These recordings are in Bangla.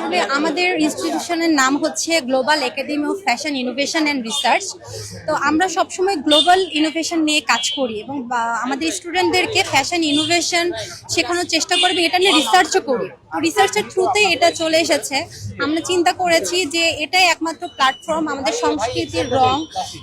আসলে আমাদের ইনস্টিটিউশনের নাম হচ্ছে global academy of fashion innovation and research. তো আমরা সবসময় গ্লোবাল ইনোভেশন নিয়ে কাজ করি এবং আমাদের স্টুডেন্টদেরকে ফ্যাশন ইনোভেশন শেখানোর চেষ্টা করবে, এটা নিয়ে রিসার্চও করি। তো রিসার্চের থ্রুতে এটা চলে এসেছে। আমরা চিন্তা করেছি যে এটাই একমাত্র প্ল্যাটফর্ম আমাদের সংস্কৃতির রং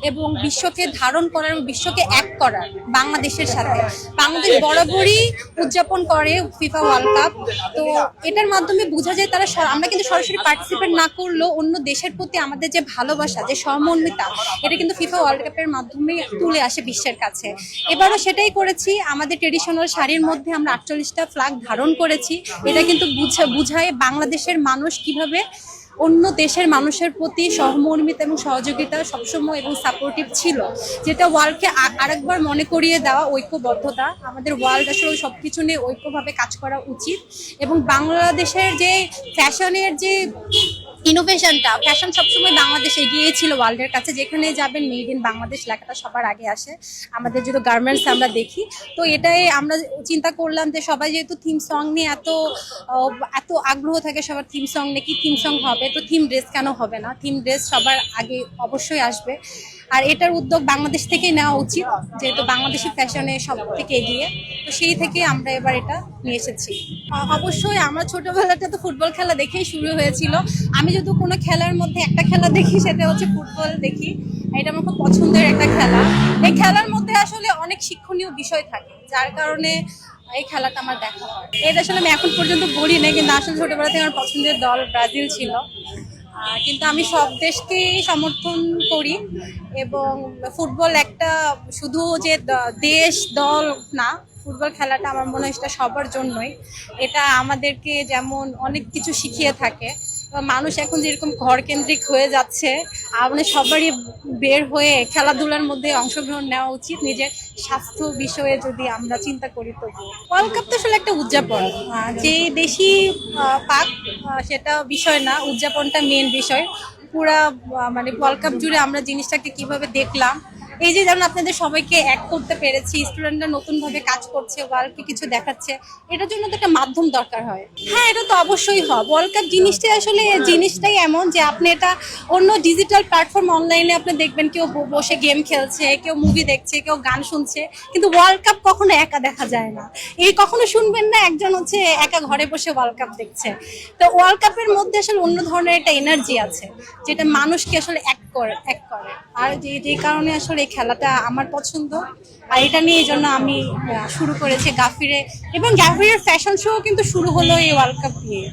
এবং বিশ্বকে ধারণ করার, বিশ্বকে এক করার বাংলাদেশের সাথে। বাংলাদেশ বরাবরই উদযাপন করে ফিফা ওয়ার্ল্ড কাপ। তো এটার মাধ্যমে বোঝা যায় তারা, আমরা কিন্তু সরাসরি পার্টিসিপেট না করলেও অন্য দেশের প্রতি আমাদের যে ভালোবাসা, যে সহমর্মিতা, এটা কিন্তু ফিফা ওয়ার্ল্ড কাপের মাধ্যমে তুলে আসে বিশ্বের কাছে। এবারও সেটাই করেছি। আমাদের ট্রেডিশনাল শাড়ির মধ্যে আমরা 48টা ফ্ল্যাগ ধারণ করেছি। এটা কিন্তু বুঝায় বাংলাদেশের মানুষ কিভাবে অন্য দেশের মানুষের প্রতি সহমর্মিতা এবং সহযোগিতা সবসময় এবং সাপোর্টিভ ছিল, যেটা ওয়ার্ল্ডকে আরেকবার মনে করিয়ে দেওয়া ঐক্যবদ্ধতা। আমাদের ওয়ার্ল্ড আসলে সবকিছু নিয়ে ঐক্যভাবে কাজ করা উচিত এবং বাংলাদেশের যে ফ্যাশনের যে ইনোভেশনটা, ফ্যাশন সবসময় বাংলাদেশ এগিয়ে ছিল ওয়ার্ল্ডের কাছে। যেখানে যাবেন মেড ইন বাংলাদেশ লেখাটা সবার আগে আসে। আমাদের যেহেতু গার্মেন্টস আমরা দেখি, তো এটাই আমরা চিন্তা করলাম যে সবাই যেহেতু থিম সং নিয়ে এত আগ্রহ থাকে, সবার থিম সং নিয়ে কি থিম সং হবে, তো থিম ড্রেস কেন হবে না? থিম ড্রেস সবার আগে অবশ্যই আসবে। আর এটার উদ্যোগ বাংলাদেশ থেকেই নেওয়া উচিত, যেহেতু বাংলাদেশি ফ্যাশনে সব থেকে এগিয়ে। তো সেই থেকে আমরা এবার এটা নিয়ে এসেছি। অবশ্যই আমার ছোটবেলাটা তো ফুটবল খেলা দেখেই শুরু হয়েছিল। আমি যদি কোনো খেলার মধ্যে একটা খেলা দেখি, সেটা হচ্ছে ফুটবল দেখি। এটা আমার খুব পছন্দের একটা খেলা। এই খেলার মধ্যে আসলে অনেক শিক্ষণীয় বিষয় থাকে, যার কারণে এই খেলাটা আমার দেখা হয়। এটা আসলে আমি এখন পর্যন্ত বলি না, কিন্তু আসলে ছোটবেলা থেকে আমার পছন্দের দল ব্রাজিল ছিল। কিন্তু আমি সব দেশকেই সমর্থন করি এবং ফুটবল একটা শুধু যে দেশ দল না, ফুটবল খেলাটা আমার মনে হয় এটা সবার জন্যই। এটা আমাদেরকে যেমন অনেক কিছু শিখিয়ে থাকে। মানুষ এখন যেরকম ঘর কেন্দ্রিক হয়ে যাচ্ছে, আমাদের সবারই বের হয়ে খেলাধুলার মধ্যে অংশগ্রহণ নেওয়া উচিত। নিজের স্বাস্থ্য বিষয়ে যদি আমরা চিন্তা করি, তো ওয়ার্ল্ড কাপ তো আসলে একটা উদযাপন। যে দেশি পাক সেটা বিষয় না, উদযাপনটা মেন বিষয়। পুরা মানে ওয়ার্ল্ড কাপ জুড়ে আমরা জিনিসটাকে কিভাবে দেখলাম, এই যে যেমন আপনাদের সবাইকে এক করতে পেরেছি, স্টুডেন্টরা নতুন ভাবে কাজ করছে, ওয়ার্ল্ডকে কিছু দেখাচ্ছে, এটার জন্য তো একটা মাধ্যম দরকার হয়। হ্যাঁ, এটা তো অবশ্যই হয়। ওয়ার্ল্ড কাপ জিনিসটাই আসলে জিনিসটাই এমন যে আপনি এটা অন্য ডিজিটাল প্ল্যাটফর্ম অনলাইনে আপনি দেখবেন কেউ বসে গেম খেলছে, কেউ মুভি দেখছে, কেউ গান শুনছে, কিন্তু ওয়ার্ল্ড কাপ কখনো একা দেখা যায় না। এই কখনো শুনবেন না একজন হচ্ছে একা ঘরে বসে ওয়ার্ল্ড কাপ দেখছে। তো ওয়ার্ল্ড কাপের মধ্যে আসলে অন্য ধরনের একটা এনার্জি আছে, যেটা মানুষকে আসলে এক করে। আর যে কারণে আসলে এই খেলাটা আমার পছন্দ। আর এটা নিয়ে এই জন্য আমি শুরু করেছি গাফিরে, এবং গাফিরের ফ্যাশন শো কিন্তু শুরু হলো এই ওয়ার্ল্ড কাপ দিয়ে।